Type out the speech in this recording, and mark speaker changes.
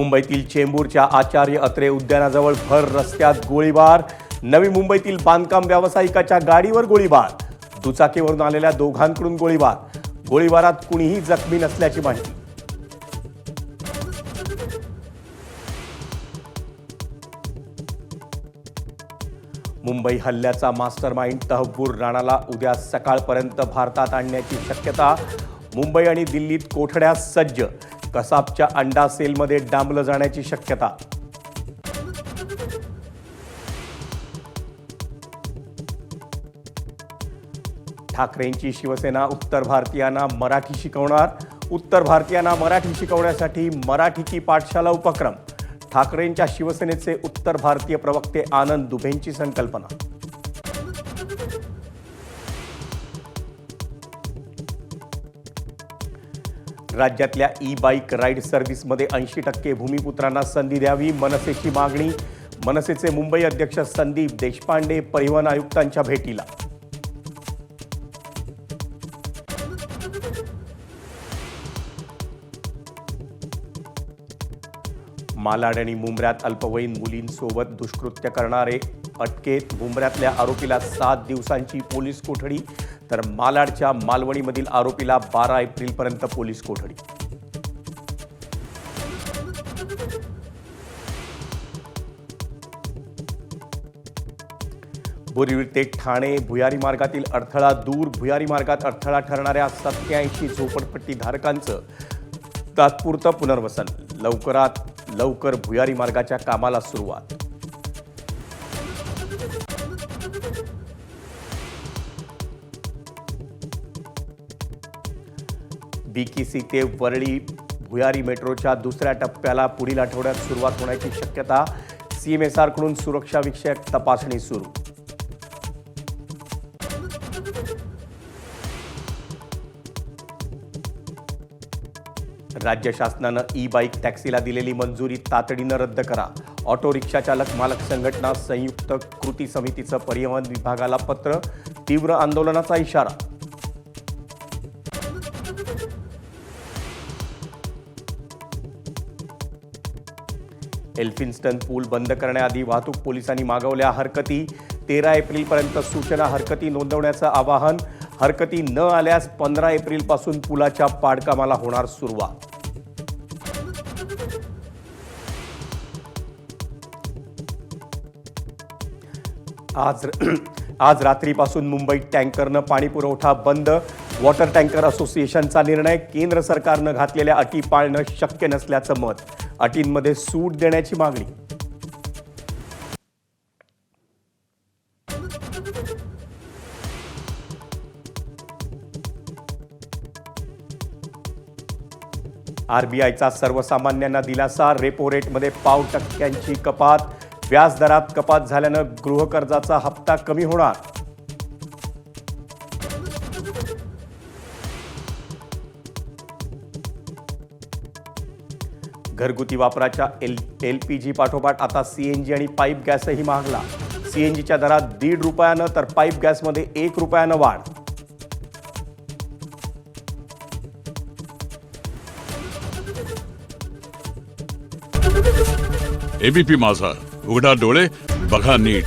Speaker 1: मुंबईतील चेंबूरच्या आचार्य अत्रे उद्यानाजवळ भर रस्त्यात गोळीबार। नवी मुंबईतील बांधकाम व्यावसायिकाच्या गाडीवर गोळीबार। दुचाकीवरून आलेल्या दोघांकडून गोळीबार। गोळीबारात कुणीही जखमी नसल्याची माहिती। मुंबई हल्ल्याचा मास्टरमाइंड तहव्वूर राणाला उद्या सकाळपर्यंत भारतात आणण्याची शक्यता। मुंबई आणि दिल्लीत कोठड्या सज्ज। कसाबच्या अंडा सेलमध्ये डांबलं जाण्याची शक्यता। ठाकरेंची शिवसेना उत्तर भारतीयांना मराठी शिकवणार। उत्तर भारतीयांना मराठी शिकवण्यासाठी मराठी की पाठशाला उपक्रम। ठाकरेंच्या शिवसेनेचे उत्तर भारतीय प्रवक्ते आनंद दुबेंची संकल्पना। राज्यातल्या ई-बाईक राईड सर्व्हिसमध्ये 80% भूमिपुत्रांना संधी द्यावी, मनसेची मागणी। मनसेचे मुंबई अध्यक्ष संदीप देशपांडे परिवहन आयुक्तांच्या भेटीला। मालाड आणि मुंब्र्यात अल्पवयीन मुलींसोबत दुष्कृत्य करणारे अटकेत। मुंब्र्यातल्या आरोपीला 7 दिवसांची पोलीस कोठडी, तर मालाडच्या मालवणीमधील आरोपीला 12 एप्रिलपर्यंत पोलीस कोठडी। बोरिवली ते ठाणे भुयारी मार्गातील अडथळा दूर। भुयारी मार्गात अडथळा ठरणाऱ्या 87 झोपडपट्टीधारकांचं तात्पुरतं पुनर्वसन। लवकरात लवकर भुयारी मार्गाच्या कामाला सुरुवात। बीकीसी ते वरळी भुयारी मेट्रोच्या दुसऱ्या टप्प्याला पुढील आठवड्यात सुरुवात होण्याची शक्यता। सीएमएसआरकडून सुरक्षाविषयक तपासणी सुरू। राज्य शासनानं ई-बाईक टॅक्सीला दिलेली मंजुरी तातडीनं रद्द करा। ऑटो रिक्षा चालक मालक संघटना संयुक्त कृती समितीचं परिवहन विभागाला पत्र। तीव्र आंदोलनाचा इशारा। एल्फिन्स्टन पूल बंद करण्याआधी वाहतूक पोलिसांनी मागवल्या हरकती। 13 एप्रिलपर्यंत सूचना हरकती नोंदवण्याचं आवाहन। हरकती न आल्यास 15 एप्रिलपासून पुलाच्या पाडकामाला होणार सुरुवात। आज रात्रीपासून मुंबईत टँकरनं पाणी पुरवठा बंद। वॉटर टँकर असोसिएशनचा निर्णय। केंद्र सरकारनं घातलेल्या अटी पाळणं शक्य नसल्याचं मत। अटींमध्ये सूट देण्याची मागणी। आरबीआयचा सर्वसामान्यांना दिलासा। रेपो रेटमध्ये पाव टक्क्यांची कपात। व्याजदरात कपात झाल्यानं गृहकर्जाचा हप्ता कमी होणार। घरगुती वापराच्या एलपीजी पाठोपाठ आता सीएनजी आणि पाईप गॅसही महागला। सीएनजीच्या दरात ₹1.5 तर पाईप गॅसमध्ये ₹1 वाढ।
Speaker 2: एबीपी माझा, उघडा डोळे बघा नीट।